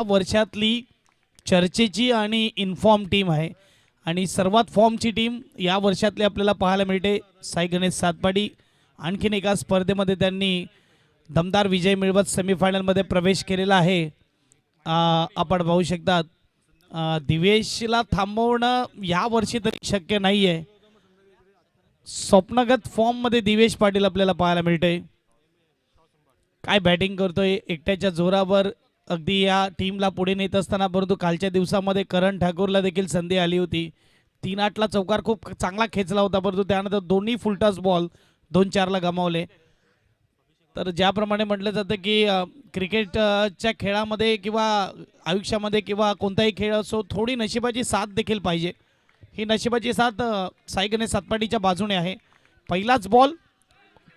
वर्षातली चर्चेची आणि इन्फॉर्म टीम आहे आणि सर्वात फॉर्मची टीम या वर्षातली आपल्याला पाहायला मिळते साई गणेश सातपाडी। आणखीन एका स्पर्धेमध्ये त्यांनी दमदार विजय मिळवत सेमीफायनलमध्ये प्रवेश केलेला आहे। आपण पाहू शकतात दिवेशला थांबवणं या वर्षी तरी शक्य नाही आहे। स्वप्नगत फॉर्ममध्ये दिवेश पाटील आपल्याला पाहायला मिळते। काय बॅटिंग करतोय एकट्याच्या जोरावर अगदी या टीमला पुढे नेत असताना, परंतु कालच्या दिवसामध्ये करण ठाकूरला देखील संधी आली होती। 3-8ला चौकार खूप चांगला खेचला होता, परंतु त्यानंतर दोन्ही फुलटॉस बॉल 2-4ला गमावले। तर ज्याप्रमाणे म्हटलं जातं की क्रिकेटच्या खेळामध्ये किंवा आयुष्यामध्ये किंवा कोणताही खेळ असो थोडी नशिबाची साथ देखील पाहिजे। ही नशिबाची साथ साई गणेश सातपाडीच्या बाजूने आहे। पहिलाच बॉल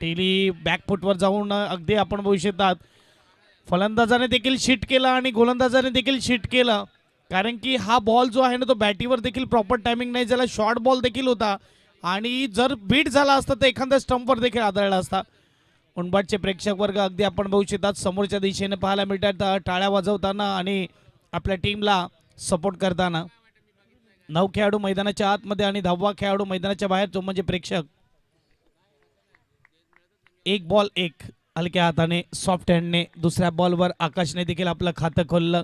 टेली बॅकफुटवर जाऊन अगदी आपण बघू शकतात फलंदाजाने देखील शिट केला आणि गोलंदाजाने देखील शिट केलं, कारण की हा बॉल जो आहे ना तो बॅटीवर देखील प्रॉपर टायमिंग नाही झाला। शॉर्ट बॉल देखील होता आणि जर बीट झाला असता तर एखाद्या स्टंपवर देखील आदळला असता। उंबाटचे प्रेक्षक वर्ग अगदी आपण बघू शकतात समोरच्या दिशेने पाहायला मिळतात टाळ्या वाजवताना आणि आपल्या टीमला सपोर्ट करताना। 9 खेळाडू मैदानाच्या आतमध्ये आणि 10वा खेळाडू मैदानाच्या बाहेर, तो म्हणजे प्रेक्षक। एक बॉल एक हलक्या हाताने सॉफ्ट हँडने दुसऱ्या बॉलवर आकाशने देखील आपलं खातं खोललं।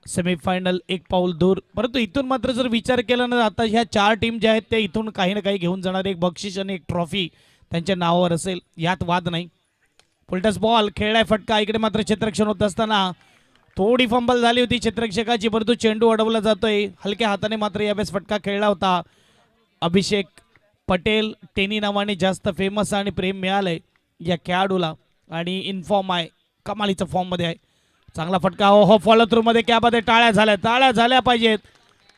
सेमीफायनल एक पाऊल दूर, परंतु इथून मात्र जर विचार केला ना आता ह्या 4 टीम ज्या आहेत त्या इथून काही ना काही घेऊन जाणार। एक बक्षीस आणि एक ट्रॉफी त्यांच्या नावावर असेल, यात वाद नाही। फुलटॉस बॉल खेळलाय फटका, इकडे मात्र क्षेत्ररक्षण होत असताना थोडी फंबल झाली होती क्षेत्ररक्षकाची, परंतु चेंडू अडवला जातोय हलक्या हाताने। मात्र यावेळेस फटका खेळला होता। अभिषेक पटेल टेनी नावाने जास्त फेमस आणि प्रेम मिळालंय या खेळाडूला आणि इन्फॉर्म आहे, कमालीचा फॉर्म मध्ये आहे। चांगला फटका हो फॉलो थ्रू मध्ये, क्या बात आहे, टाळ्या झाल्या पाहिजेत,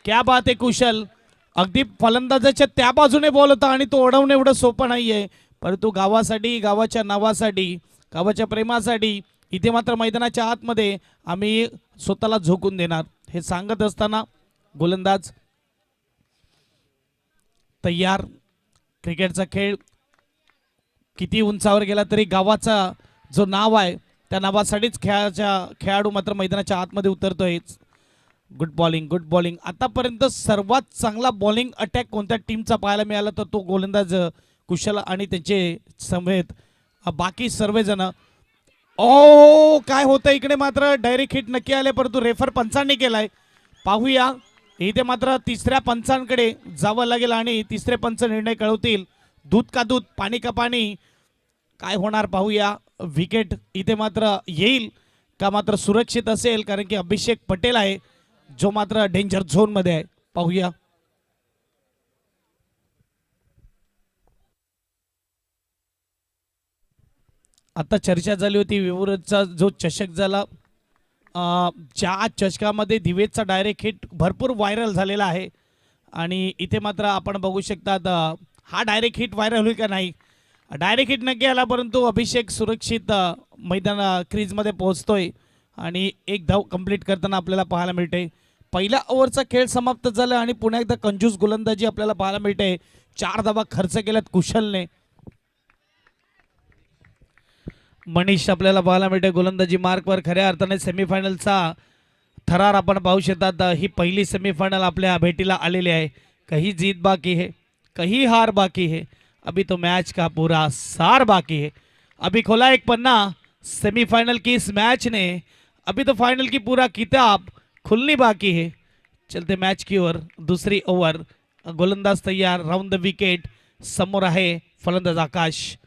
क्या बात आहे कुशल। अगदी फलंदाजाच्या त्या बाजूने बॉल होता आणि तो अडवणं एवढं सोपं नाहीये, परंतु गावासाठी, गावाच्या नावासाठी, गावाच्या प्रेमासाठी इथे मात्र मैदानाच्या आतमध्ये आम्ही स्वतःला झोकून देणार हे सांगत असताना गोलंदाज तयार। क्रिकेटचा खेळ किती उंचावर गेला तरी गावाचा जो नाव आहे त्या नावासाठीच खेळाडू मात्र मैदानाच्या आतमध्ये उतरतोय। गुड बॉलिंग आतापर्यंत सर्वात चांगला बॉलिंग अटॅक कोणत्या टीमचा पाहायला मिळाला तर तो गोलंदाज कुशल आणि त्यांचे समेत बाकी सर्वजण। ओ काय होतं इकडे, मात्र डायरेक्ट हिट नक्की आले, परंतु रेफर पंचांनी केलाय। पाहूया इथे मात्र तिसऱ्या पंचांकडे जावं लागेल आणि तिसरे पंच निर्णय कळवतील। दूध का दूध पाणी का पाणी काय होणार पाहूया। विकेट इथे मात्र येईल का मात्र सुरक्षित असेल, कारण की अभिषेक पटेल आहे जो मात्र डेंजर झोन मध्ये आहे। पाहूया आता चर्चा झाली होती विवरचा जो चषक झाला, ज्या चषकामध्ये दिवेशचा डायरेक्ट हिट भरपूर व्हायरल झालेला आहे आणि इथे मात्र आपण बघू शकतात हा डायरेक्ट हिट व्हायरल होईल का नाही। डायरेक्ट हिट नक्की आला, परंतु अभिषेक सुरक्षित मैदान क्रीजमध्ये पोहोचतोय आणि एक धाव कंप्लीट करताना आपल्याला पाहायला मिळते। पहिल्या ओव्हरचा खेळ समाप्त झाला आणि पुन्हा एकदा कंजूस गोलंदाजी आपल्याला पाहायला मिळते। 4 धावा खर्च केल्यात कुशलने। मनीष आपल्याला पाहायला मिळते गोलंदाजी मार्कवर। खऱ्या अर्थाने सेमीफायनलचा थरार आपण पाहू शकतात। ही पहिली सेमीफायनल आपल्या भेटीला आलेली आहे। कहीं जीत बाकी है, कहीं हार बाकी है, अभी तो मैच का पूरा सार बाकी है। अभी खोला एक पन्ना सेमीफाइनल की इस मैच ने, अभी तो फाइनल की पूरा किताब खुलनी बाकी है। चलते मैच की ओर। दूसरी ओवर, गोलंदाज तैयार, राउंड द विकेट, समोर आहे फलंदाज आकाश।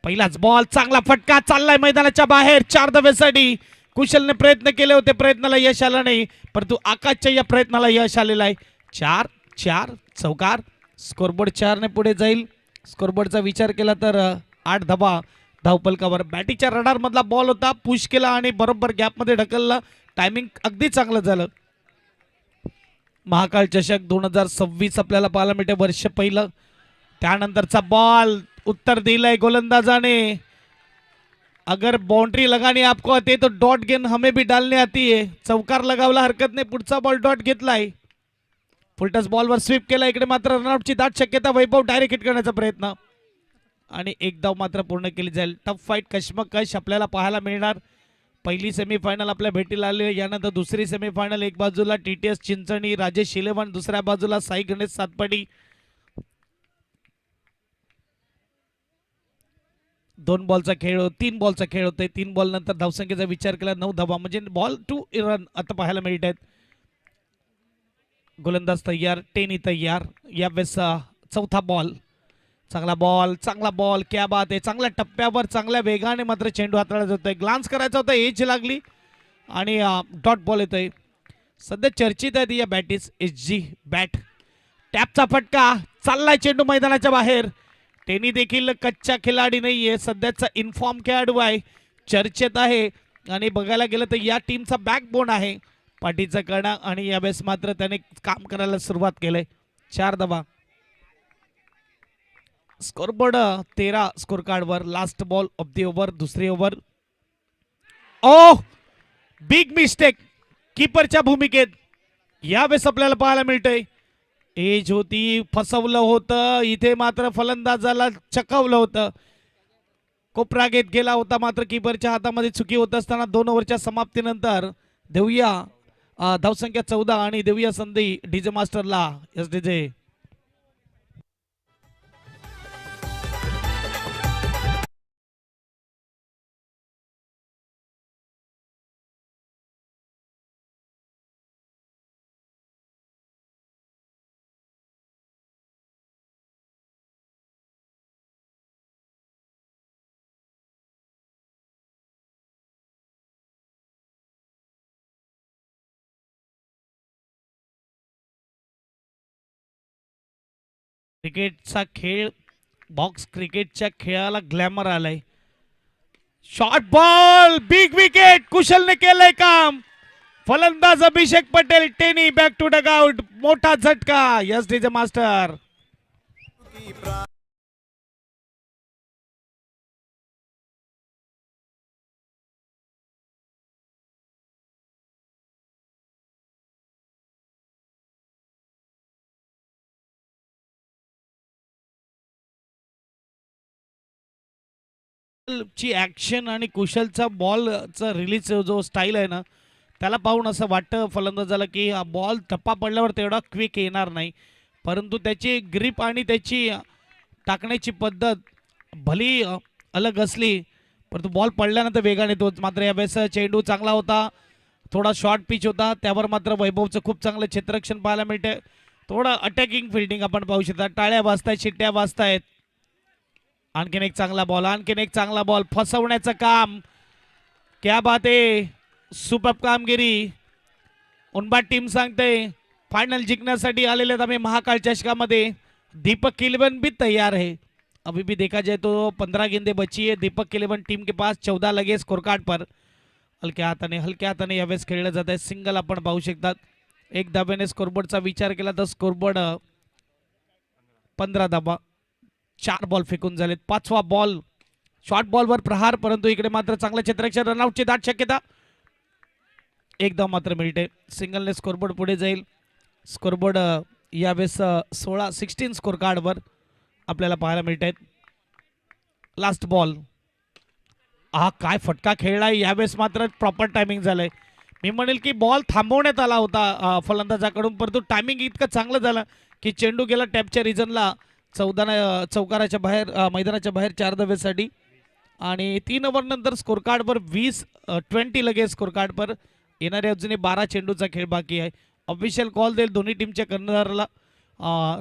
पहिलाच बॉल, चांगला फटका चाललाय मैदानाच्या बाहेर 4 धावेसाठी। कुशलने प्रयत्न केले होते, प्रयत्नाला यश आलं नाही, परंतु आकाशच्या या प्रयत्नाला यश आलेलं आहे। 4 चौकार, स्कोरबोर्ड 4 ने पुढे जाईल। स्कोरबोर्डचा विचार केला तर 8 धावा धावपलकावर। बॅटीच्या रडार मधला बॉल होता, पुश केला आणि बरोबर गॅप मध्ये ढकलला। टायमिंग अगदी चांगलं झालं। महाकाळ चषक 2026 आपल्याला पाहायला मिळते, वर्ष पहिलं। त्यानंतरचा बॉल उत्तर दिलंय गोलंदाजाने। अगर बाउंड्री लगानी आपको आती है तो डॉट गेंद हमें भी डालने आती है। चौकार लगावला हरकत नाही, पुढचा बॉल डॉट घेतलाय। फुलटॉस बॉलवर स्वीप केला, इकडे मात्र रनआउटची दाट शक्यता। वैभव डायरेक्ट हिट करण्याचा प्रयत्न आणि एक धाव मात्र पूर्ण केली जाईल। टफ फाईट कशमकश आपल्याला पाहायला मिळणार पहिली सेमीफायनल आपल्या भेटीला आली, यानंतर दुसरी सेमीफायनल. एक बाजूला TTS चिंचणी राजेश इलेव्हन, दुसऱ्या बाजूला साई गणेश सातपाडी. 2 बॉलचा खेळ, 3 बॉलचा खेळ होतोय. 3 बॉल नंतर धावसंख्येचा विचार केला 9 धावा, म्हणजे बॉल 2 रन आता पाहायला मिळत आहेत. गोलंदाज तयार, टेनी तयार. यावेळेस चौथा बॉल. चांगला बॉल, क्या बात आहे. चांगल्या टप्प्यावर चांगल्या वेगाने मात्र चेंडू हाताळत होतोय. ग्लान्स करायचा होता, एज लागली आणि डॉट बॉल येतोय. सध्या चर्चित आहे या बॅटीज SG बॅट. टॅपचा फटका, चाललाय चेंडू मैदानाच्या बाहेर. टेनी देखील कच्चा खिलाडी नाहीये, सध्याचा इन्फॉर्म खेळाडू आहे, चर्चेत आहे आणि बघायला गेलं तर या टीमचा बॅकबोन आहे. पाठीचा कडा आणि यावेळेस मात्र त्याने काम करायला सुरुवात केलंय. 4 धावा. स्कोरबोर्ड 13 स्कोर कार्डवर. Last ball of the over, दुसरी ओव्हर. ओ बिग मिस्टेक कीपरच्या भूमिकेत यावेळेस आपल्याला पाहायला मिळतंय. एज होती, फसवलं होतं इथे, मात्र फलंदाजाला चकवलं होतं. कोपरा घेत गेला होता, मात्र कीपरच्या हातामध्ये चुकी होत असताना 2 ओव्हरच्या समाप्तीनंतर देऊया धावसंख्या 14 आणि देऊया संधी डीजे मास्टरला. Yes DJ. क्रिकेटचा खेळ, बॉक्स क्रिकेटच्या खेळाला ग्लॅमर आलाय. शॉर्ट बॉल, बिग विकेट, कुशलने केलंय काम. फलंदाज अभिषेक पटेल, टेनी बॅक टू डगआउट. मोठा झटका. Yes DJ master. ची ऍक्शन आणि कुशलचा बॉलचा रिलीज जो स्टाईल आहे ना, त्याला पाहून असं वाटतं फलंदाजाला की हा बॉल टप्पा पडल्यावर तेवढा क्विक येणार नाही, परंतु त्याची ग्रिप आणि त्याची टाकण्याची पद्धत भली अलग असली, परंतु बॉल पडल्यानंतर वेगाने तोच. मात्र यावेळेस चेंडू चांगला होता, थोडा शॉर्ट पिच होता, त्यावर मात्र वैभवचं खूप चांगलं क्षेत्ररक्षण पाहायला मिळते. थोडं अटॅकिंग फिल्डिंग आपण पाहू शकता. टाळ्या वाजतायत, शिट्ट्या वाजतायत. आणखीन एक चांगला बॉल, फसवण्याचं काम. क्या बात आहे, सुपर कामगिरी. उनबाद टीम सांगते फायनल जिंकण्यासाठी आलेले आम्ही महाकाळ चषकामध्ये. दीपक किलेवन भी तैयार है. अभी भी देखा जाए तो 15 गेंदे बची है दीपक किलेवन टीम के पास. 14 लगे स्कोर कार्ड पर. हलक्या हाताने यावेळेस खेळलं जात आहे. सिंगल आपण पाहू शकतात. 1 धाब्याने स्कोरबोर्डचा विचार केला तर स्कोरबोर्ड 15 धाबा. 4 बॉल फेकून झालेत. 5वा बॉल, शॉर्ट बॉलवर प्रहार, परंतु इकडे मात्र चांगलं क्षेत्ररक्षण. रनआउटची दाट शक्यता. 1 धाव मात्र मिळते. सिंगलने स्कोरबोर्ड पुढे जाईल. स्कोरबोर्ड यावेळेस 16 स्कोर कार्डवर आपल्याला पाहायला मिळत आहेत. Last ball. हा काय फटका खेळलाय यावेळेस, मात्र प्रॉपर टायमिंग झालंय. मी म्हणेल की बॉल थांबवण्यात आला होता फलंदाजाकडून, परंतु टायमिंग इतकं चांगलं झालं की चेंडू गेला टॅपच्या रिजनला. 14 चौकाराच्या बाहेर, मैदानाच्या बाहेर 4 धावेसाठी. आणि 3 ओव्हर नंतर स्कोर कार्डवर 20 लगे स्कोर कार्डवर. येणाऱ्या अजूनही 12 चेंडूचा खेळ बाकी आहे. ऑफिशियल कॉल देईल दोन्ही टीमच्या कर्णधाराला.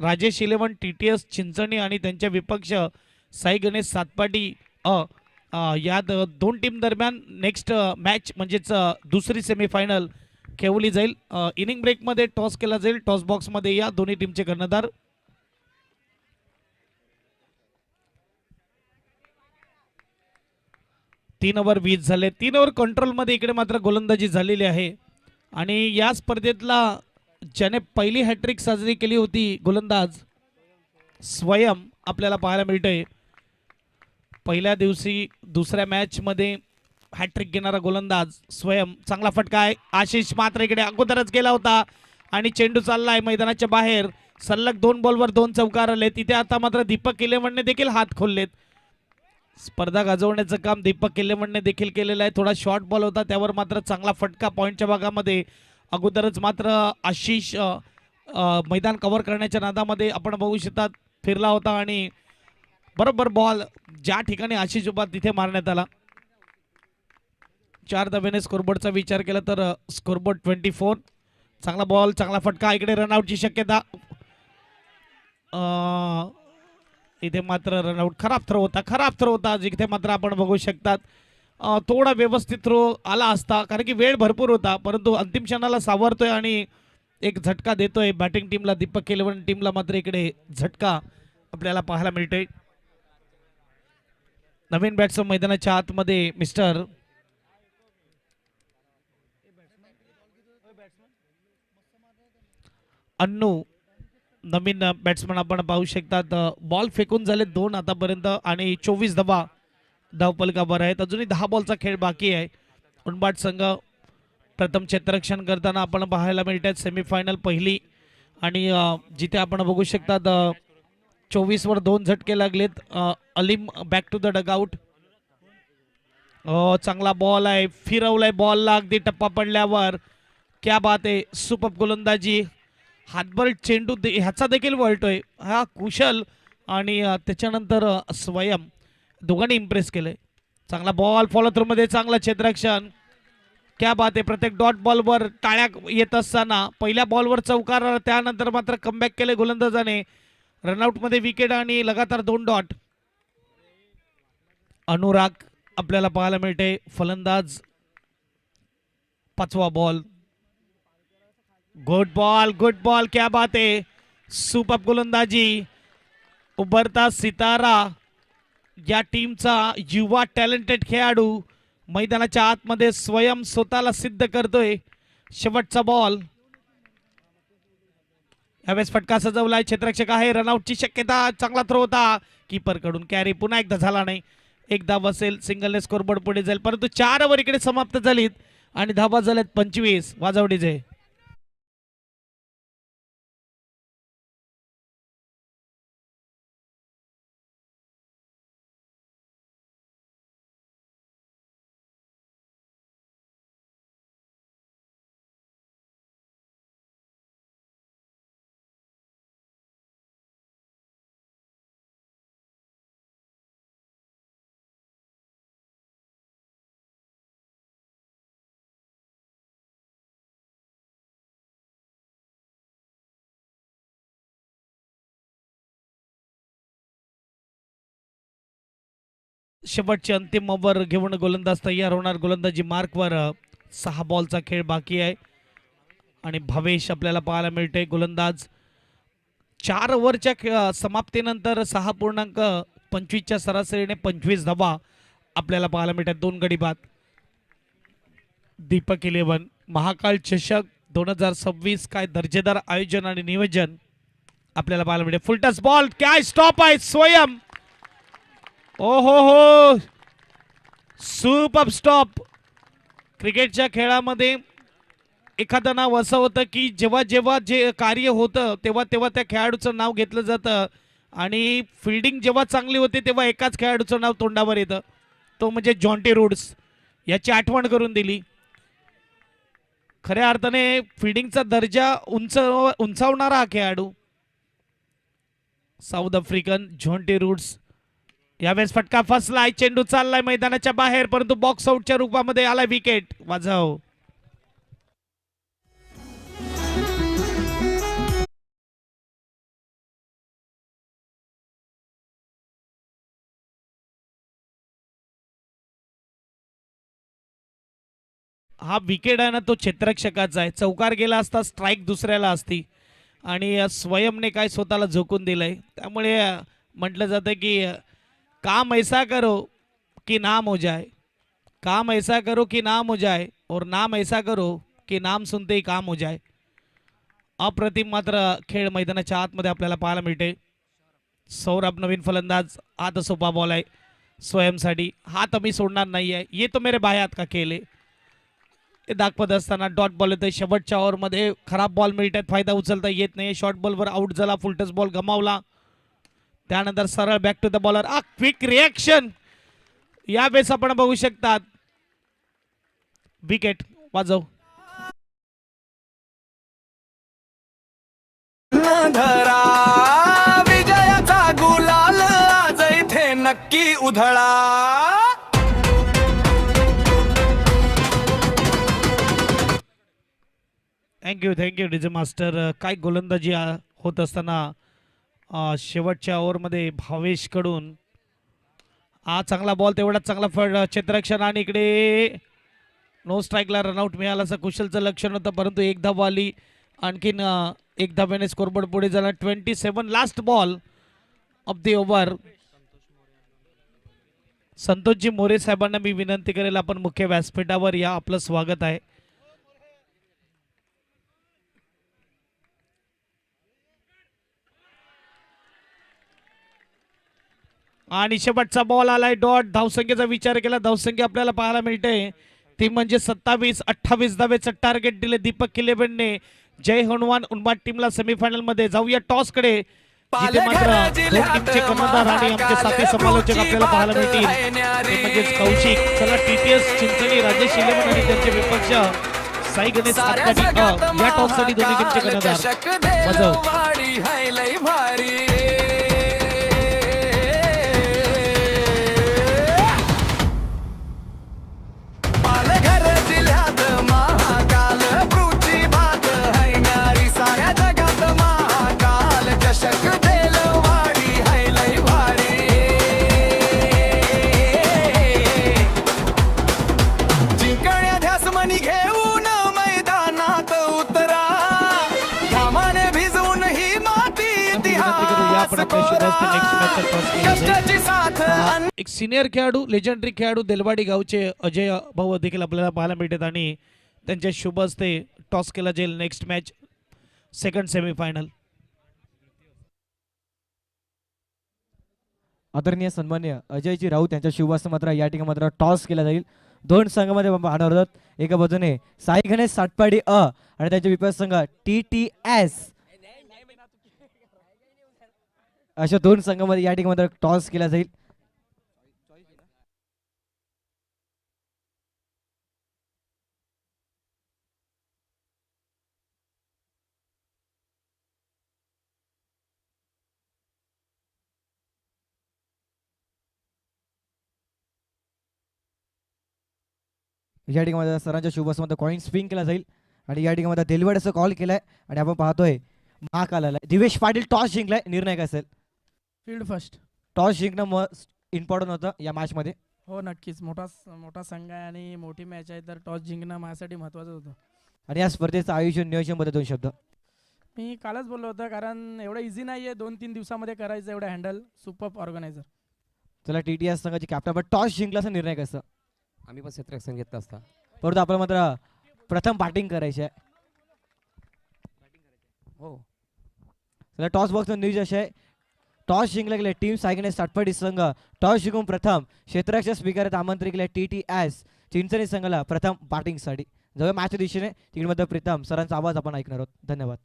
राजेश इलेव्हन TTS चिंचणी आणि त्यांच्या विपक्ष साई गणेश सातपाटी. या 2 टीम दरम्यान नेक्स्ट मॅच म्हणजेच दुसरी सेमीफायनल खेळवली जाईल. इनिंग ब्रेकमध्ये टॉस केला जाईल. टॉस बॉक्समध्ये या दोन्ही टीमचे कर्णधार. तीन ओव्हर 20 झाले. 3 ओव्हर कंट्रोलमध्ये इकडे मात्र गोलंदाजी झालेली आहे. आणि या स्पर्धेतला ज्याने पहिली हॅट्रिक साजरी केली होती गोलंदाज स्वयं आपल्याला पाहायला मिळतंय. पहिल्या दिवशी दुसऱ्या मॅच मध्ये हॅट्रिक घेणारा गोलंदाज स्वयं. चांगला फटका आहे. आशिष मात्र इकडे अगोदरच गेला होता आणि चेंडू चाललाय मैदानाच्या बाहेर. सलग 2 बॉलवर 2 चौकार आले. तिथे आता मात्र दीपक इलेव्हनने देखील हात खोललेत. स्पर्धा गाजवण्याचं काम दीपक किल्लेमणने देखील केलेलं आहे. थोडा शॉर्ट बॉल होता, त्यावर मात्र चांगला फटका पॉईंटच्या भागामध्ये. अगोदरच मात्र आशिष मैदान कव्हर करण्याच्या नादामध्ये आपण बघू शकतात फिरला होता आणि बरोबर बॉल ज्या ठिकाणी आशिष उभा तिथे मारण्यात आला. 4 धावेने स्कोरबोर्डचा विचार केला तर स्कोरबोर्ड 24. चांगला बॉल, चांगला फटका. इकडे रनआउटची शक्यता. इथे मात्र रनआउट. खराब थ्रो होता जिथे मात्र आपण बघू शकतात थोडा व्यवस्थित थ्रो आला असता, कारण की वेळ भरपूर होता, परंतु अंतिम क्षणाला सावरतोय आणि एक झटका देतोय बॅटिंग टीमला. दीपक किल्लेमण टीमला मात्र इकडे झटका आपल्याला पाहायला मिळतोय. नवीन बॅट्समन मैदानाच्या आतमध्ये मिस्टर अन्नू, नवीन बॅट्समन आपण पाहू शकतात. बॉल फेकून झाले 2 आतापर्यंत आणि 24 धावा धावफलकावर आहेत. अजूनही 10 बॉलचा खेळ बाकी आहे. उंबाट संघ प्रथम क्षेत्ररक्षण करताना आपण पाहायला मिळतात. सेमीफायनल पहिली आणि जिथे आपण बघू शकतात 24 वर 2 झटके लागलेत. Aleem back to the dugout. चांगला बॉल आहे, फिरवलाय बॉलला अगदी टप्पा पडल्यावर. क्या बात आहे, सुपर गोलंदाजी. हातभर चेंडू ह्याचा देखील वळतोय हा कुशल आणि त्याच्यानंतर स्वयं दोघांनी इम्प्रेस केलंय. चांगला बॉल फॉलो थ्रू मध्ये, चांगला क्षेत्ररक्षण. क्या बात आहे. प्रत्येक डॉट बॉलवर टाळ्या येत असताना पहिल्या बॉलवर चौकार, त्यानंतर मात्र कमबॅक केले गोलंदाजाने. रनआउट मध्ये विकेट आणि लगातार 2 डॉट. अनुराग आपल्याला पाहायला मिळते फलंदाज. 5वा बॉल. Good ball. क्या बात आहे. सुपर गोलंदाजी. उभरता सितारा या टीमचा युवा टॅलेंटेड खेळाडू मैदानाच्या आतमध्ये स्वयं स्वतःला सिद्ध करतोय. शेवटचा बॉल. यावेळेस फटका सजवलाय, क्षेत्ररक्षक आहे. रनआउटची शक्यता. चांगला थ्रो होता कीपर कडून. कॅरी पुन्हा एकदा झाला नाही. एक धाव असेल, सिंगलने स्कोरबोर्ड पुढे जाईल, परंतु 4 ओव्हर इकडे समाप्त झालीत आणि धावा झाल्यात 25. वाजवडीचे शेवटची अंतिम ओव्हर घेऊन गोलंदाज तयार होणार. गोलंदाजी मार्कवर. 6 बॉलचा खेळ बाकी आहे आणि भावेश आपल्याला पाहायला मिळते गोलंदाज. 4 ओव्हरच्या समाप्तीनंतर 6.25च्या सरासरीने 25 धावा आपल्याला पाहायला मिळतात. 2 गडी बाद. दीपक 11 महाकाल चषक 2026 काय दर्जेदार आयोजन आणि नियोजन आपल्याला पाहायला मिळते. Full toss ball. काय स्टॉप आहे स्वयं. हो सुपर स्टॉप. क्रिकेटच्या खेळामध्ये एखादं नाव असं होतं की जेव्हा जेव्हा जे कार्य होतं तेव्हा तेव्हा त्या खेळाडूचं नाव घेतलं जातं आणि फिल्डिंग जेव्हा चांगली होते तेव्हा एकाच खेळाडूचं नाव तोंडावर येतं, तो म्हणजे जॉन्टी रूड्स. याची आठवण करून दिली. खऱ्या अर्थाने फिल्डिंगचा दर्जा उंचावणारा हा खेळाडू साऊथ आफ्रिकन जॉन्टी रूड्स. यावेळेस फटका फसलाय, चेंडू चाललाय मैदानाच्या बाहेर, परंतु बॉक्स आउटच्या रूपामध्ये आलाय विकेट. वाजव. हा विकेट आहे ना तो क्षेत्ररक्षकाचा आहे. चौकार गेला असता स्ट्राईक दुसऱ्याला असती आणि स्वयंने काय स्वतःला झोकून दिलंय. त्यामुळे म्हटलं जातं की काम ऐसा करो कि नाम हो जाए, काम ऐसा करो कि नाम हो जाए और नाम ऐसा करो कि नाम सुनते ही काम हो जाए. अप्रतिम मात्र खेळ मैदानाच्या आतमध्ये आपल्याला पाहायला मिळते. सौरभ नवीन फलंदाज. हा तर सोपा बॉल आहे स्वयंसाठी. हा तर मी सोडणार नाही आहे. ये तो मेरे भाई हात का खेळ आहे. ते दाखवत असताना डॉट बॉल येतोय. शेवटच्या ओव्हरमध्ये खराब बॉल मिळतात, फायदा उचलता येत नाही. शॉर्ट बॉलवर आउट झाला, फुलटस बॉल गमावला. त्यानंतर सरळ back to the bowler. Quick reaction. यावेळेस आपण बघू शकतात विकेट वाजव धरा विजयाचा गुलाल आज इथे नक्की उधळा. Thank you DJ master. काय गोलंदाजी होत असताना शेवटच्या ओव्हरमध्ये भावेशकडून चांगला बॉल तेवढाच चांगला क्षेत्ररक्षण आणि इकडे नो स्ट्राईकला रनआउट मिळाला कुशलचं लक्षण होतं परंतु एक धाव आली आणखीन एक धाव्याने स्कोरबोर्ड पुढे झाला. 27 last ball of the over. Santoshji More साहेबांना मी विनंती करेल आपण मुख्य व्यासपीठावर या आपलं स्वागत आहे. आणि शेवटचा बॉल आलाय डॉट. धावसंख्येचा विचार केला धावसंख्या आपल्याला पाहायला मिळते ती म्हणजे 27-28 धावेचं टार्गेट दिले दीपक किलेबेंनी. जय हनुमान उन्माद टीमला सेमीफायनल मध्ये जाऊया टॉस कडे जिथे मात्र दोन टीमचे कर्णधार आणि आमचे साथी समालोचक आपल्याला पाहायला मिळतील ते म्हणजेच कौशिक. चला टीटीएस चिंचणी राजेश इलेवन आणि त्यांचे विपक्ष साई गणेश सातपाटी या टॉस साठी दोन्ही टीमचे कर्णधार वाजव. एक सिनियर खेळाडू लेजंडरी खेळाडू देलवाडी गावचे अजय भाऊ देखील आपल्याला पाहायला मिळतात आणि त्यांच्या शुभ हस्ते टॉस केला जाईल नेक्स्ट मॅच सेकंड सेमीफायनल. आदरणीय सन्मान्य अजयजी राऊत यांच्या शुभ हस्ते मात्र या ठिकाणी मात्र टॉस केला जाईल. दोन संघामध्ये पाहणार आहोत. एका बाजूने साई गणेश सातपाडी आणि त्यांचे विपक्ष संघ TTS अशा दोन संघामध्ये या ठिकाणी मात्र टॉस केला जाईल. या ठिकाणी सरांच्या शुभ हस्ते कॉइन स्पिन केला जाईल आणि या ठिकाणी देलवाड्याचा कॉल केलाय आणि आपण पाहतोय महाकाल आलाय. दिवेश पाटील टॉस जिंकलाय. निर्णय काय असेल? Field first. टॉस जिंकणं मस्ट इम्पॉर्टंट होतं या मॅच मध्ये. हो नक्कीच. मोठा संघ आहे आणि मोठी मॅच आहे तर टॉस जिंकणं माझ्यासाठी महत्त्वाचं होतं. आणि या स्पर्धेचं आयोजन नियोजन मध्ये दोन शब्द. मी कालच बोललो होतं कारण एवढं इझी नाही आहे 2-3 दिवसामध्ये करायचं एवढं हँडल. Super organiser. चला TTS संघाची कॅप्टन पण टॉस जिंकल्याचा निर्णय कसा? आम्ही पण क्षेत्ररक्षण घेतलं असता परंतु आपल्याला मात्र प्रथम बॅटिंग करायची आहे. हो. चला टॉस बॉक्स न्यूज असे आहे टॉस जिंकले गेले टीम साई गणेश सातपाडी संघ टॉस जिंकून प्रथम क्षेत्ररक्षक स्वीकारत आमंत्रित केले TTS चिंचणी संघाला प्रथम बॅटिंगसाठी. जवळ मॅचच्या दिशेने तिकडे प्रीतम सरांचा आवाज आपण ऐकणार आहोत. धन्यवाद.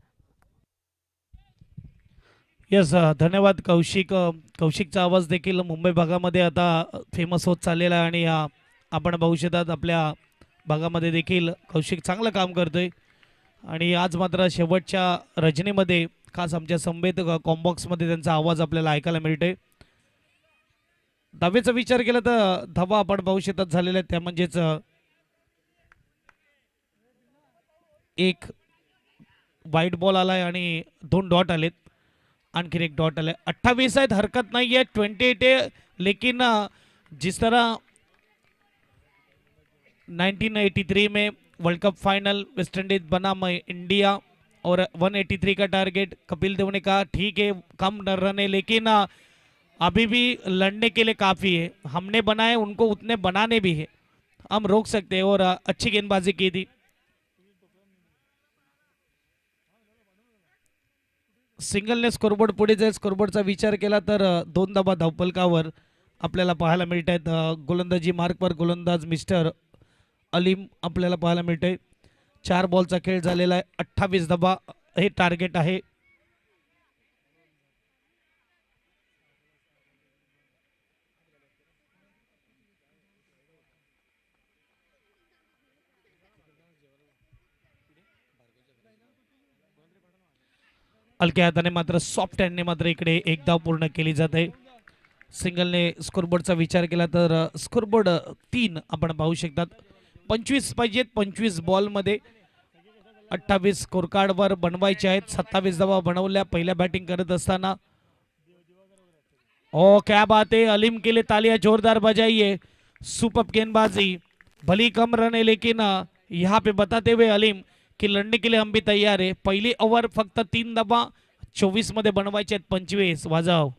यस धन्यवाद कौशिक. कौशिकचा आवाज देखील मुंबई भागामध्ये आता फेमस होत चाललेला आहे आणि आपण बघू शकतात आपल्या भागामध्ये देखील कौशिक चांगलं काम करतोय आणि आज मात्र शेवटच्या रजनीमध्ये खास आमच्या संवेद कॉम्बॉक्समध्ये त्यांचा आवाज आपल्याला ऐकायला मिळतोय. धावेचा विचार केला तर धावा आपण पाहू शकतात झालेल्या त्या म्हणजेच एक वाईट बॉल आलाय आणि 2 डॉट आलेत. आणखीन एक डॉट आलाय. 28 आहेत हरकत नाही है. 28 है लेकिन जिस तरह 1983 में world cup final West Indies बना इंडिया और 183 का टारगेट कपिल देव ने कहा ठीक है कम रन है लेकिन अभी भी लड़ने के लिए काफ़ी है. हमने बनाए उनको उतने बनाने भी है. हम रोक सकते हैं और अच्छी गेंदबाजी की थी. सिंगलने स्कोरबोर्ड पुढे जाईल. स्कोरबोर्डचा विचार केला तर 2 धावा धावफलकावर आपल्याला पाहायला मिळत आहेत. गोलंदाजी मार्कवर गोलंदाज मिस्टर अलीम आपल्याला पाहायला मिळते. 4 बॉलचा खेळ झालेला आहे. 28 धावा हे टार्गेट आहे. हलक्या हाताने मात्र सॉफ्ट हँडने मात्र इकडे एक धाव पूर्ण केली जाते. सिंगलने स्कोरबोर्डचा विचार केला तर स्कोरबोर्ड 3 आपण पाहू शकतात. 25 पाहिजेत 25 बॉलमध्ये 28 स्कोर कार्डवर बनवायचे आहेत. 27 धावा बनवल्या पहिल्या बॅटिंग करत असताना. ओ क्या बात है, अलीम के लिए तालियां जोरदार बजाइए. सुपर गेंदबाजी, भली कम रन है लेकिन यहाँ पे बताते हुए अलीम कि लड़ने के लिए हम भी तैयार है. पहिली ओव्हर फक्त 3 धावा 24 मध्ये बनवायचे आहेत. 25 वाजव.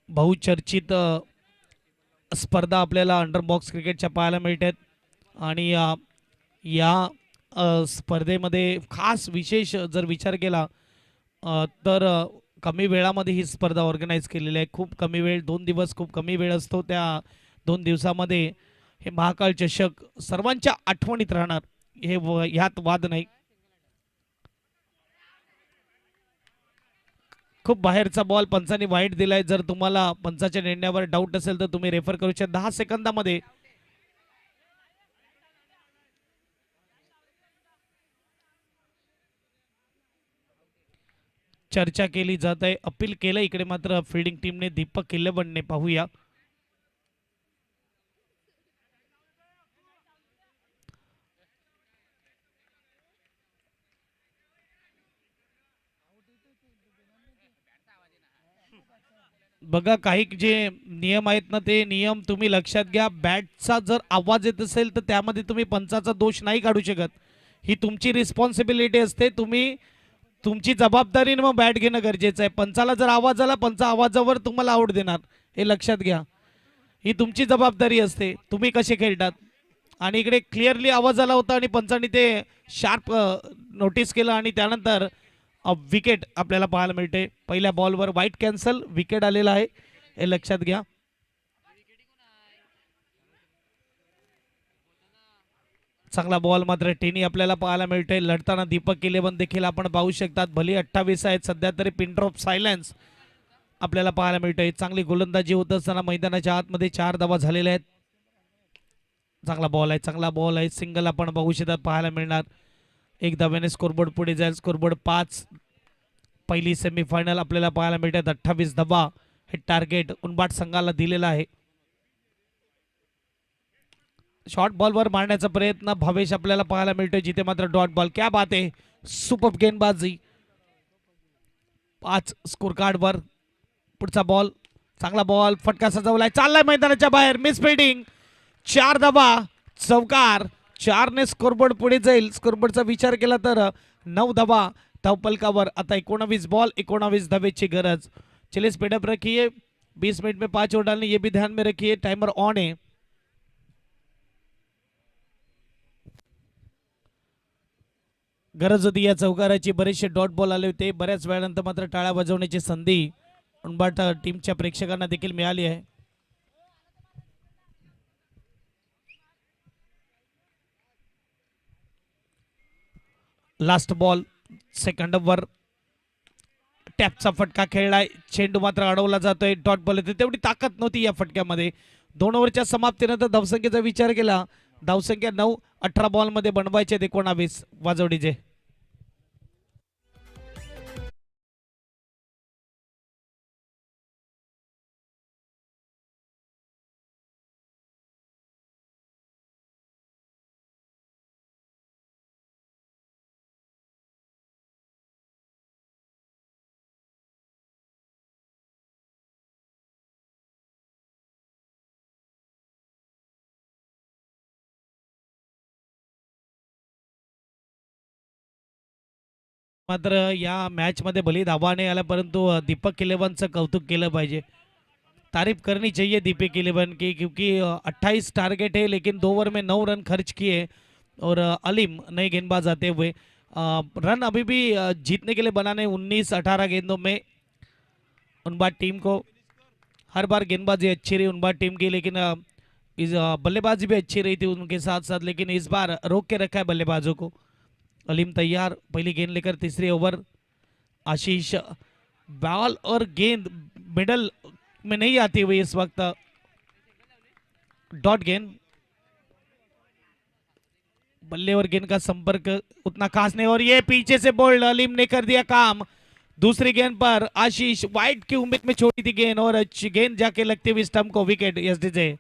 बहुचर्चित स्पर्धा आपल्याला अंडर बॉक्स क्रिकेटच्या पाहायला मिळतात आणि या स्पर्धेमध्ये खास विशेष जर विचार केला तर कमी वेळामध्ये ही स्पर्धा ऑर्गनाईज केलेली आहे. खूप कमी वेळ, 2 दिवस खूप कमी वेळ असतो. त्या 2 दिवसामध्ये हे महाकाळ चषक सर्वांच्या आठवणीत राहणार, हे ह्यात वाद नाही. खूप बाहेरचा बॉल पंचांनी वाईट दिलाय. जर तुम्हाला पंचाच्या निर्णयावर डाऊट असेल तर तुम्ही रेफर करू शकता. 10 सेकंदामध्ये चर्चा केली जात आहे. अपील केलं इकडे मात्र फिल्डिंग टीमने दीपक किल्लेबंडने. पाहूया बघा, काही जे नियम आहेत ना ते नियम तुम्ही लक्षात घ्या. बॅटचा जर आवाज येत असेल तर त्यामध्ये तुम्ही पंचाचा दोष नाही काढू शकत. ही तुमची रिस्पॉन्सिबिलिटी असते. तुम्ही तुमची जबाबदारीने मग बॅट घेणं गरजेचं आहे. पंचाला जर आवाज आला, पंचा आवाजावर तुम्हाला आऊट देणार, हे लक्षात घ्या. ही तुमची जबाबदारी असते, तुम्ही कसे खेळतात. आणि इकडे क्लिअरली आवाज आला होता आणि पंचांनी ते शार्प नोटीस केलं आणि त्यानंतर विकेट आपल्याला पाहायला मिळते. पहिल्या बॉलवर वाईट कॅन्सल, विकेट आलेला आहे, हे लक्षात घ्या. चांगला बॉल मात्र टेनी आपल्याला पाहायला मिळते. लढताना दीपक किल्लेबंद देखील आपण पाहू शकतात. भली 28 आहेत सध्या तरी. पिन ड्रॉप सायलेन्स आपल्याला पाहायला मिळते. चांगली गोलंदाजी होत असताना मैदानाच्या आतमध्ये 4 धावा झालेल्या आहेत. चांगला बॉल आहे, चांगला बॉल आहे. सिंगल आपण बघू शकतात पाहायला मिळणार. 1 धाव्याने स्कोरबोर्ड पुढे जाईल. स्कोरबोर्ड 5. पहिली सेमीफायनल आपल्याला पाहायला मिळतात. 28 धावा हे टार्गेट उनबाट संघाला दिलेला आहे. शॉर्ट बॉलवर मारण्याचा प्रयत्न भावेश आपल्याला पाहायला मिळतोय, जिथे मात्र डॉट बॉल. क्या बात आहे, सुपर गेंदबाजी. 5 स्कोर कार्डवर. पुढचा बॉल, चांगला बॉल, फटका सजवलाय, चाललाय मैदानाच्या बाहेर. Miss fielding. 4 धावा, चौकार. 4 ने स्कोरबोर्ड पुढे जाईल. स्कोरबोर्डचा विचार केला तर 9 धावा धावपलकावर. आता 19 बॉल 19 धावेची गरज. चलिए स्पीड अप रखिए. 20 मिनट में 5 ओवर डालने, ये भी ध्यान में रखिए. टाइमर ऑन है. गरज होती या चौकाराची. बरेचसे डॉट बॉल आले होते. बऱ्याच वेळानंतर मात्र टाळ्या वाजवण्याची संधी उनबाट टीमच्या प्रेक्षकांना देखील मिळाली आहे. Last ball, second over. टॅपचा फटका खेळलाय. चेंडू मात्र अडवला जातोय. डॉट बॉल येते. तेवढी ताकद नव्हती या फटक्यामध्ये. 2 ओव्हरच्या समाप्तीनंतर धावसंख्येचा विचार केला. धावसंख्या 9. 18 बॉलमध्ये बनवायचे 19 वाजवडीचे. मात्र या मॅच मध्ये भली धावा नाही आला, परंतु दीपक किल्लेबंदचं कौतुक केलं पाहिजे. तारीफ करनी चाहिए दीपक किल्लेबंद की, क्योंकि 28 टारगेट है लेकिन 2 ओवर में 9 रन खर्च किए. और अलीम नए गेंदबाज आते हुए रन अभी भी जीतने के लिए बनाने 19-18 गेंदों में उन बार टीम को हर बार गेंदबाजी अच्छी रही उन बार टीम की, लेकिन बल्लेबाजी भी अच्छी रही थी उनके साथ साथ, लेकिन इस बार रोक के रखा है बल्लेबाजों को। अलीम तैयार, पहली गेंद लेकर तीसरी ओवर। आशीष, बॉल और गेंद मिडल में नहीं आती हुई इस वक्त, डॉट गेंद। बल्ले और गेंद का संपर्क उतना खास नहीं, और ये पीछे से बोल्ड, अलीम ने कर दिया काम। दूसरी गेंद पर आशीष वाइड की उम्मीद में छोड़ी थी गेंद, और गेंद जाके लगती हुई स्टंप को, विकेट एसडीजे।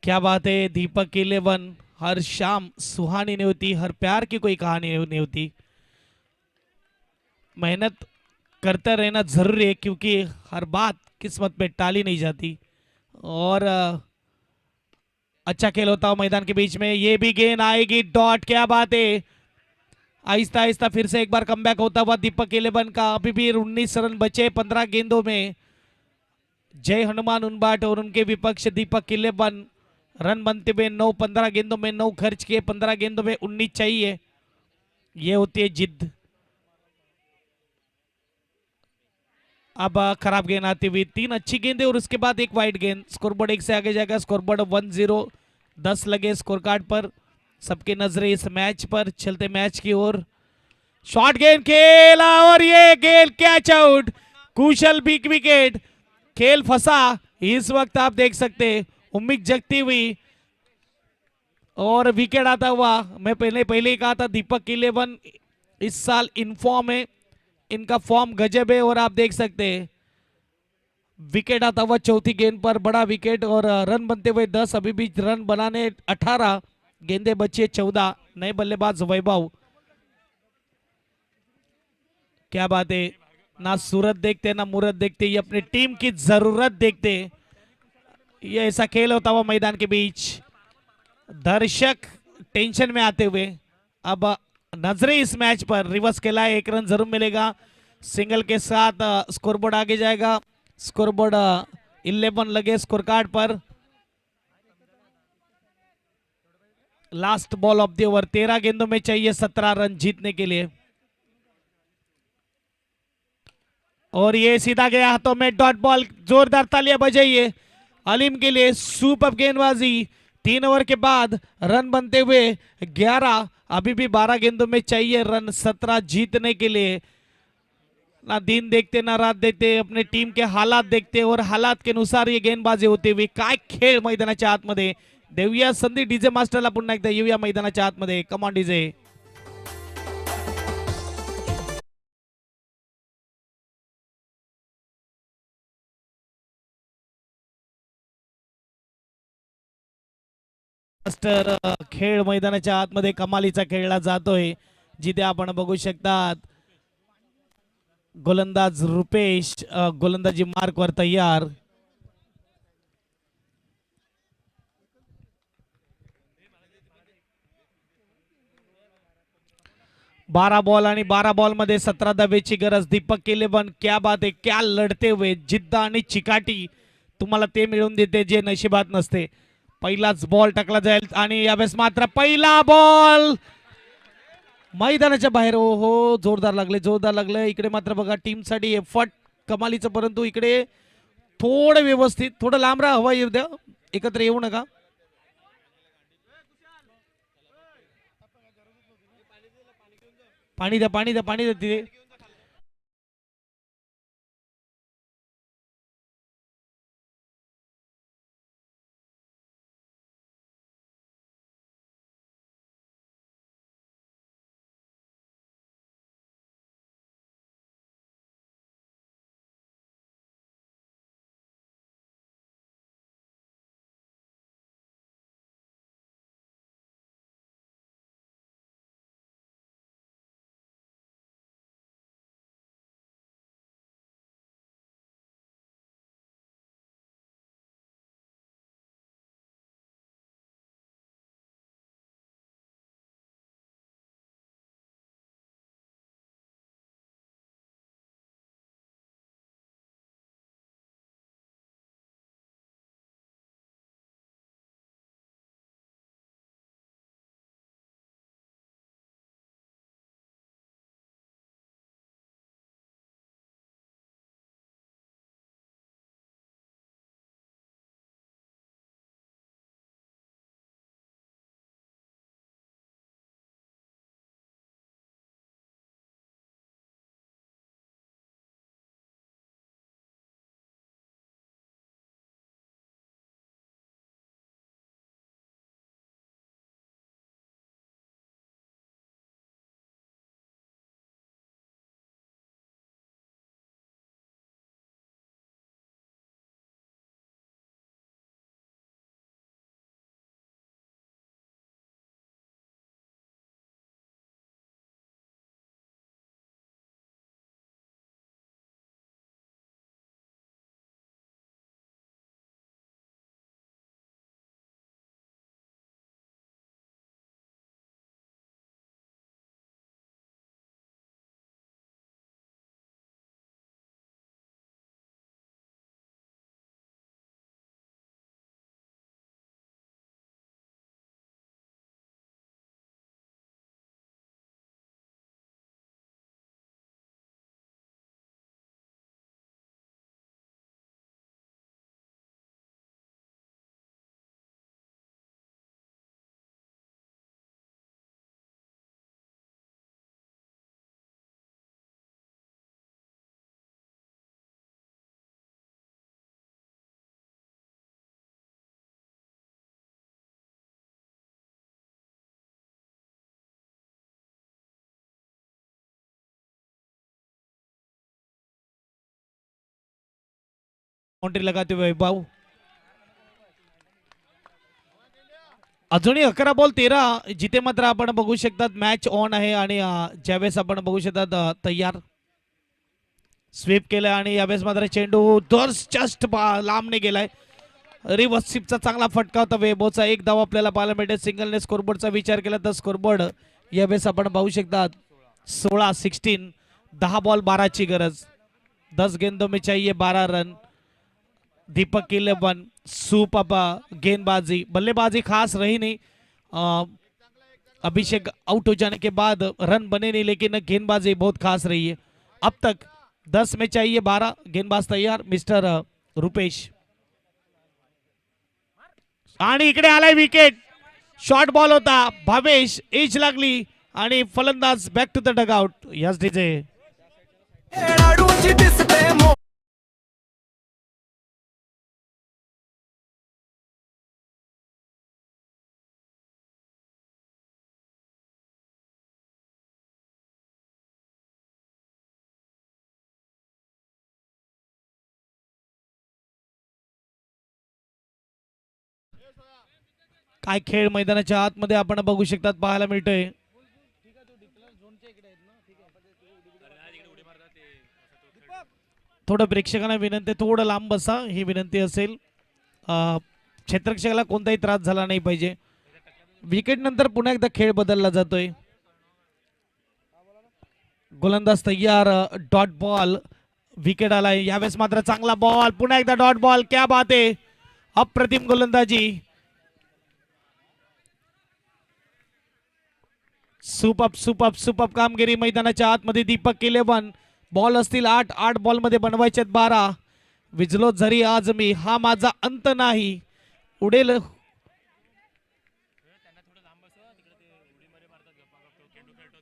क्या बात है, दीपक 11। हर शाम सुहानी नहीं होती, हर प्यार की कोई कहानी नहीं होती। मेहनत करता रहना जरूरी है, क्योंकि हर बात किस्मत में टाली नहीं जाती। और अच्छा खेल होता हो मैदान के बीच में, ये भी गेंद आएगी, डॉट। क्या बात है, आहिस्ता आहिस्ता फिर से एक बार कमबैक होता हुआ दीपक 11 का। अभी भी 19 रन बचे 15 गेंदों में। जय हनुमान उनबाट और उनके विपक्ष दीपक 11, रन बनते हुए 9, 15 गेंदों में 9 खर्च किए, 15 गेंदों में 19 चाहिए। ये होती है जिद। अब खराब गेंद आती हुई, 3 अच्छी गेंदें और उसके बाद एक वाइड गेंद। स्कोरबोर्ड 1 से आगे जाएगा, स्कोरबोर्ड 1-0, 10 लगे स्कोर कार्ड पर। सबकी नजरें इस मैच पर, चलते मैच की ओर। शॉर्ट गेंद खेला और ये गेंद कैच आउट, कुशल बिग विकेट। खेल फंसा इस वक्त, आप देख सकते उम्मीद जगती हुई और विकेट आता हुआ। मैं पहले ही कहा था दीपक 11 इस साल इनफॉर्म है, इनका फॉर्म गजब है, और आप देख सकते हैं विकेट आता हुआ चौथी गेंद पर, बड़ा विकेट। और रन बनते हुए 10, अभी भी रन बनाने 18, गेंदे बची 14। नए बल्लेबाज वैभव, क्या बात है, ना सूरत देखते ना मूरत देखते, ये अपनी टीम की जरूरत देखते। ये ऐसा खेल होता हुआ मैदान के बीच, दर्शक टेंशन में आते हुए। अब नजरें इस मैच पर, रिवर्स खेला है, 1 रन जरूर मिलेगा। सिंगल के साथ स्कोरबोर्ड आगे जाएगा, स्कोरबोर्ड 11 लगे score card per. Last ball of the over, 13 गेंदों में चाहिए 17 रन जीतने के लिए। और ये सीधा गया हाथों में, डॉट बॉल। जोरदार तालियां बजाइए अलीम के लिए, सुपर गेंदबाजी। 3 ओवर के बाद रन बनते हुए 11, अभी भी 12 गेंदों में चाहिए रन 17 जीतने के लिए। ना दिन देखते ना रात देखते, अपने टीम के हालात देखते और हालात के अनुसार ये गेंदबाजी होते हुए। काय खेळ मैदानाच्या आतमध्ये, देऊया संधी डीजे मास्टरला, पुन्हा एकदा येऊया मैदानाच्या आतमध्ये। Come on DJ. मास्टर, खेळ मैदानाच्या आतमध्ये कमालीचा खेळला जातोय, जिथे आपण बघू शकतात गोलंदाज रुपेश गोलंदाजी मार्क वर तयार। बारा बॉल आणि 12 बॉल मध्ये 17 धावेची गरज। दीपक 11, क्या बात है, क्या लढते हुए, जिद्द आणि चिकाटी तुम्हाला ते मिळवून देते जे नशिबात नसते। पहिलाच बॉल टाकला जाईल आणि यावेळेस मात्र पहिला बॉल मैदानाच्या बाहेर। हो, जोरदार लागले इकडे मात्र बघा टीम साठी एफर्ट कमालीचं, परंतु इकडे थोडं व्यवस्थित, थोडं लांब राहा, हवा येऊ द्या, एकत्र येऊ नका। पाणी द्या तिथे। बाउंड्री लगाते हुए वैभव. अजूनही 11 बॉल 13 जिथे मात्र आपण बघू शकतात मॅच ऑन आहे आणि ज्यावेळेस आपण बघू शकतात तयार स्वीप केलाय आणि यावेळेस मात्र चेंडू जस्ट लांबने गेलाय. रिव्हर्स स्वीपचा चांगला फटका होता वैभवचा. एक धाव आपल्याला पाहायला मिळते. सिंगलने स्कोरबोर्डचा विचार केला तर स्कोरबोर्ड यावेळेस आपण पाहू शकतात 16 10 बॉल 12 ची गरज. 10 गेंदों में चाहिए 12 रन. दीपक की 11 सुपर गेंदबाजी. बल्लेबाजी खास रही नहीं. अभिषेक आउट हो जाने के बाद रन बने नहीं लेकिन गेंदबाजी बहुत खास रही है. अब तक 10 में चाहिए 12. गेंदबाज तैयार मिस्टर रुपेश. आणि इकडे आलाय विकेट. शॉर्ट बॉल होता. भावेश एज लागली आणि फलंदाज back to the dugout. Yes DJ. खेळाडूची दिसते काय खेळ मैदानाच्या आतमध्ये आपण बघू शकतात पाहायला मिळतोय. थोडं प्रेक्षकांना विनंती थोडं लांब बसा ही विनंती असेल. क्षेत्ररक्षकाला कोणताही त्रास झाला नाही पाहिजे. विकेट नंतर पुन्हा एकदा खेळ बदलला जातोय. गोलंदाज तयार. डॉट बॉल विकेट आलाय. यावेळेस मात्र चांगला बॉल. पुन्हा एकदा डॉट बॉल. क्या बात आहे. अप्रतिम गोलंदाजी. सुपर कामगिरी मैदानाच्या आतमध्ये. दीपक 11 बॉल असतील 8 बॉल मध्ये बनवायचे 12. विजलो जरी आज मी हा माझा अंत नाही. उडेल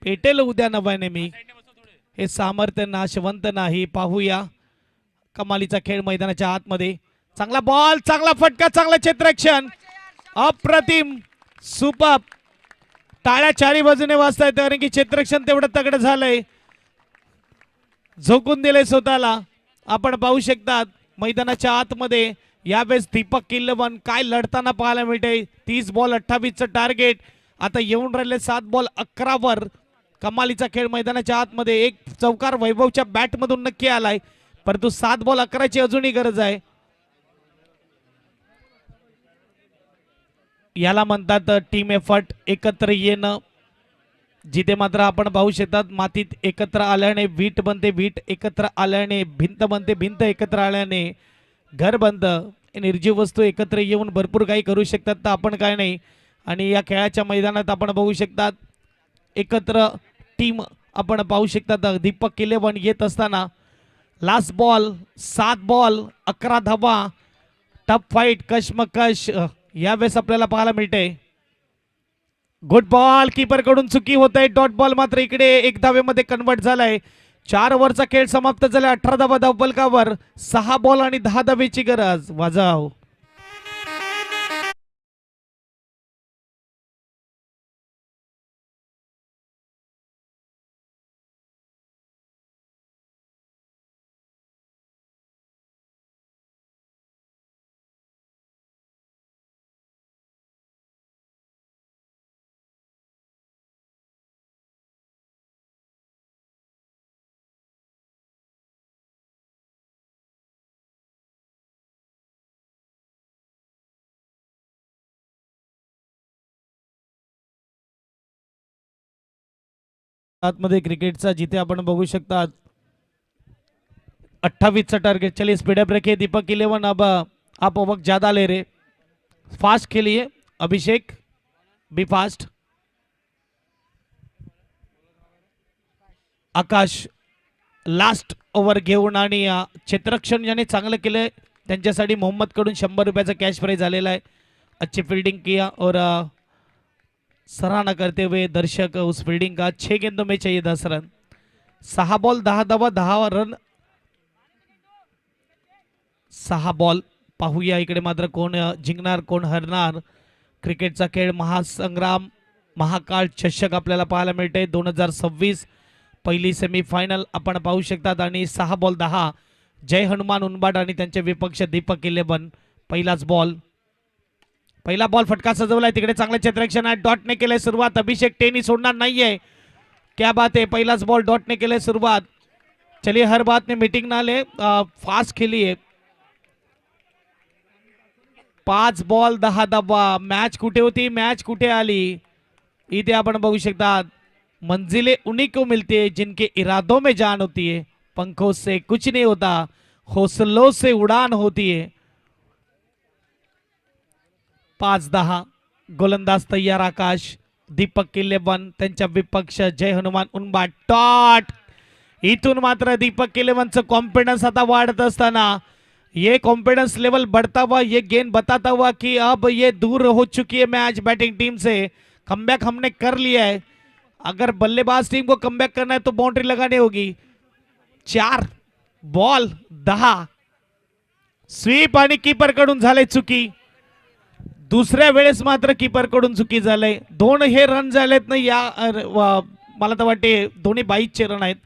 पेटेल उद्या नव्याने मी. हे सामर्थ्य नाशवंत नाही. पाहूया कमालीचा खेळ मैदानाच्या आतमध्ये. चांगला बॉल. चांगला फटका. चांगला क्षेत्ररक्षण. अप्रतिम. सुपर. टाळ्या चारी बाजूने वाजतायत कारण की क्षेत्ररक्षण तेवढं तगडं झालंय. झोकून दिले स्वतःला. आपण पाहू शकतात मैदानाच्या आतमध्ये यावेळेस दीपक 11 काय लढताना पाहायला मिळते. 30 बॉल 28चं टार्गेट. आता येऊन राहिले 7 बॉल 11 वर. कमालीचा खेळ मैदानाच्या आतमध्ये. एक चौकार वैभवच्या बॅट मधून नक्की आलाय परंतु 7 बॉल 11ची अजूनही गरज आहे. याला म्हणतात टीम एफर्ट. एकत्र येणं. जिथे मात्र आपण पाहू शकतात मातीत एकत्र आल्याने वीट बनते. वीट एकत्र आल्याने भिंत बनते. भिंत एकत्र आल्याने घर बनतं. निर्जीव वस्तू एकत्र येऊन भरपूर काही करू शकतात तर आपण काय नाही. आणि या खेळाच्या मैदानात आपण बघू शकतात एकत्र टीम आपण पाहू शकतात. दीपक 11 येत असताना लास्ट बॉल 7 बॉल 11 धावा. Tough fight. कशमकश यावेळेस आपल्याला पाहायला मिळते. Good ball. कीपर कडून चुकी होत आहे. डॉट बॉल मात्र इकडे 1 धावेमध्ये कन्वर्ट झालाय. 4 ओव्हरचा खेळ समाप्त झाला. 18 धावा धावफलकावर. 6 बॉल आणि 10 धावेची गरज. वाजव. आतमध्ये क्रिकेटचा जिथे आपण बघू शकतात 28चा टारगेट. चलिए स्पीड अप रखिए. दीपक 11 अब आप वक्त ज्यादा ले रहे. फास्ट खेलिए. अभिषेक बी फास्ट. आकाश लास्ट ओव्हर घेऊन आणि क्षेत्ररक्षण ज्याने चांगलं केलंय त्यांच्यासाठी मोहम्मद कडून 100 रुपयाचा कॅश प्राइज आलेला आहे. अच्छी फील्डिंग किया और सराहना करते हुए दर्शक उस फील्डिंग का. 6 गेंदों में चाहिए 10 रन. 6 बॉल 10 धावा 10 रन. 6 बॉल. पाहूया इकडे मात्र कोण जिंकणार कोण हरणार. क्रिकेटचा खेळ महासंग्राम महाकाळ चषक आपल्याला पाहायला मिळते 2026 पहिली सेमीफायनल आपण पाहू शकतात. आणि 6 बॉल 10 जय हनुमान उनबाट आणि त्यांचे विपक्ष दीपक इलेवन. पहिला बॉल फटका सजवलाय तिकडे, चांगलं क्षेत्ररक्षण आहे, डॉटने केलंय सुरुवात. अभिषेक टेनी सोडणार नाहीये, क्या बात है. पहिलाच बॉल डॉटने केलंय सुरुवात. चलिए हर बात ने मीटिंग ना ले, फास्ट खेली है. 5 बॉल 10 धावा. मॅच कुठे होती, मॅच कुठे आली, इथे आपण बघू शकता. मंजिलें उन्हीं को मिलती है जिनके इरादों में जान होती है. पंखों से कुछ नहीं होता, हौसलों से उड़ान होती है. 5-10. गोलंदाज तयार आकाश. दीपक इलेवन त्यांच्या विपक्ष जय हनुमान उनबाट. टॉट. इथून मात्र दीपक इलेवनचं कॉन्फिडन्स आता वाढत असताना, ये कॉन्फिडेंस लेवल बढ़ता हुआ, ये गेंद बताता हुआ कि अब ये दूर हो चुकी है मैच बैटिंग टीम से. कमबैक हमने कर लिया है. अगर बल्लेबाज टीम को कमबैक करना है तो बाउंड्री लगानी होगी. 4 बॉल 10. स्वीप आणि कीपर कडून झाले चुकी. दुसऱ्या वेळेस मात्र कीपर कडून चुकी झाले. 2 हे रन झालेत ना या मला तर वाटते दोन्ही 22चे रन आहेत.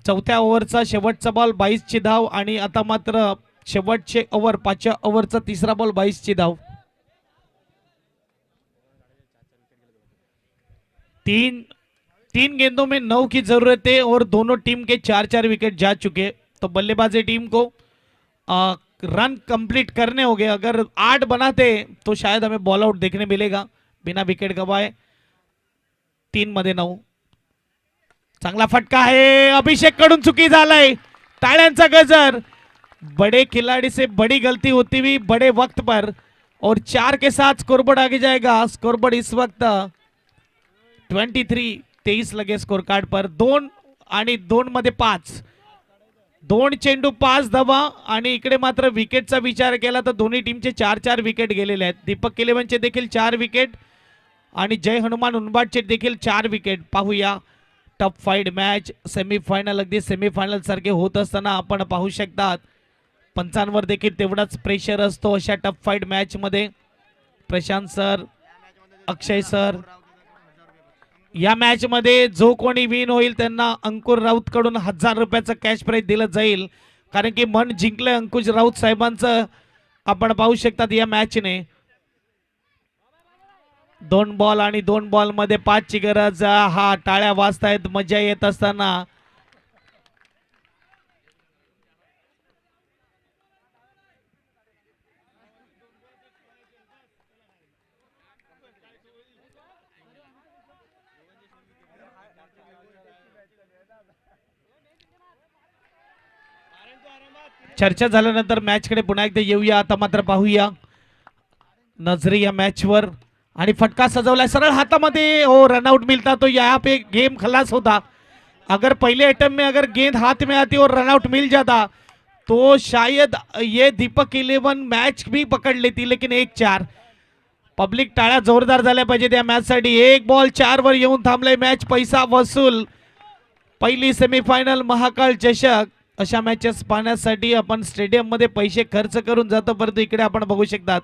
चौथ्या ओव्हरचा शेवटचा बॉल 22ची धाव आणि आता मात्र शेवटचे ओव्हर 5व्या ओव्हरचा तिसरा बॉल 22ची धाव. 3 गेंदों में 9 की जरूरत है और दोनों टीम के 4-4 विकेट जा चुके. तो बल्लेबाजी टीम को रन कंप्लीट करने होंगे. अगर 8 बनाते तो शायद हमें बॉल आउट देखने मिलेगा बिना विकेट गवाए. 3 मध्ये 9. चांगला फटका आहे, अभिषेक कडून चुकी झालाय. टाळ्यांचा गजर. बड़े खिलाड़ी से बड़ी गलती होती हुई बड़े वक्त पर, और 4 के साथ स्कोरबोर्ड आगे जाएगा. स्कोरबोर्ड इस वक्त 23 लगे स्कोर कार्ड पर. 2 आणि 2 मध्ये 5. 2 चेंडू 5 धावा आणि इकडे मात्र विकेटचा विचार केला तर दोन्ही टीमचे 4-4 विकेट गेलेले आहेत. दीपक इलेवनचे देखील 4 विकेट आणि जय हनुमान उनबाटचे देखील 4 विकेट. पाहूया टफ फाईट मॅच, सेमीफायनल, अगदी सेमीफायनल सारखे होत असताना आपण पाहू शकतात पंचांवर देखील तेवढाच प्रेशर असतो अशा टफ फाईट मॅच मध्ये. प्रशांत सर, अक्षय सर, या मॅच मध्ये जो कोणी विन होईल त्यांना अंकुर राऊत कडून 1000 रुपयाचं कॅश प्राइज दिलं जाईल, कारण की मन जिंकलंय अंकुश राऊत साहेबांचं. आपण पाहू शकतात या मॅचने 2 बॉल आणि 2 बॉल मध्ये 5 ची गरज. हा टाळ्या वाजतायत मजा येत असताना. चर्चा झाल्यानंतर मॅच कडे पुन्हा एकदा येऊया. आता मात्र पाहूया नजरे या मॅच वर. आणि फटका सजवलाय सरळ हाथामध्ये. ओ रनआउट मिलता तो यहाँ पे गेम खलास होता. अगर पहले अटेम्प्ट में अगर गेंद हाथ में आती और रनआउट मिल जाता तो शायद ये दीपक इलेवन मैच भी पकड़ लेती. लेकिन 1-4. पब्लिक टाळ्या जोरदार झाल्या पाहिजे त्या मॅच साठी. 1 बॉल 4 वर येऊन थांबले मॅच. पैसा वसूल. पहिली सेमीफायनल महाकाळ चषक अशा मॅचेस पाहण्यासाठी आपण स्टेडियम मध्ये पैसे खर्च करून जातो, परंतु इकडे आपण बघू शकतात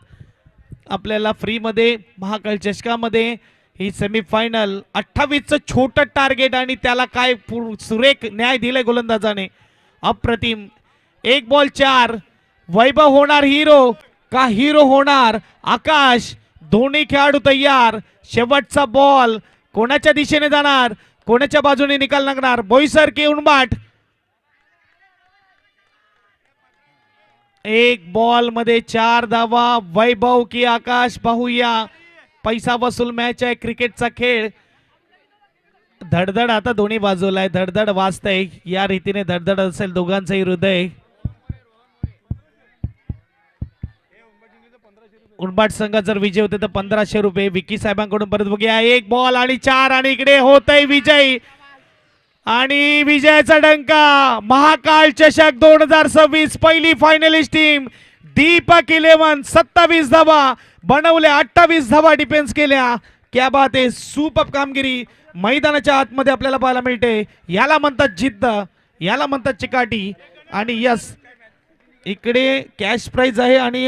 आपल्याला फ्री मध्ये महाकाळ चषकामध्ये ही सेमीफायनल. 28चं छोटं टार्गेट आणि त्याला काय सुरेख न्याय दिलाय गोलंदाजाने. अप्रतिम. 1 बॉल 4. वैभव होणार हिरो का हिरो होणार आकाश. दोन्ही खेळाडू तयार. शेवटचा बॉल कोणाच्या दिशेने जाणार, कोणाच्या बाजूने निकाल लागणार. बोईसर की उनबाट. 1 बॉल मध्ये 4 धावा. वैभव की आकाश. पाहूया पैसा वसूल मॅच आहे, क्रिकेटचा खेळ. धडधड आता दोन्ही बाजूला आहे, धडधड वाजतंय. या रीतीने धडधड असेल दोघांचंही हृदय. उनबाट संघ जर विजय होते तर 1500 रुपये विकी साहेबांकडून परत बघूया. 1 बॉल आणि 4 आणि इकडे होतय विजय आणि विजयाचा डंका. महाकाळ चषक 2026 पहिली फायनलिस्ट टीम दीपक इलेवन 27 धावा बनवल्या, 28 धावा डिफेन्स केल्या. क्या बात आहे. सुपर कामगिरी मैदानाच्या आतमध्ये आपल्याला पाहायला मिळते. याला म्हणतात जिद्द, याला म्हणतात चिकाटी. आणि यस इकडे कॅश प्राइज आहे आणि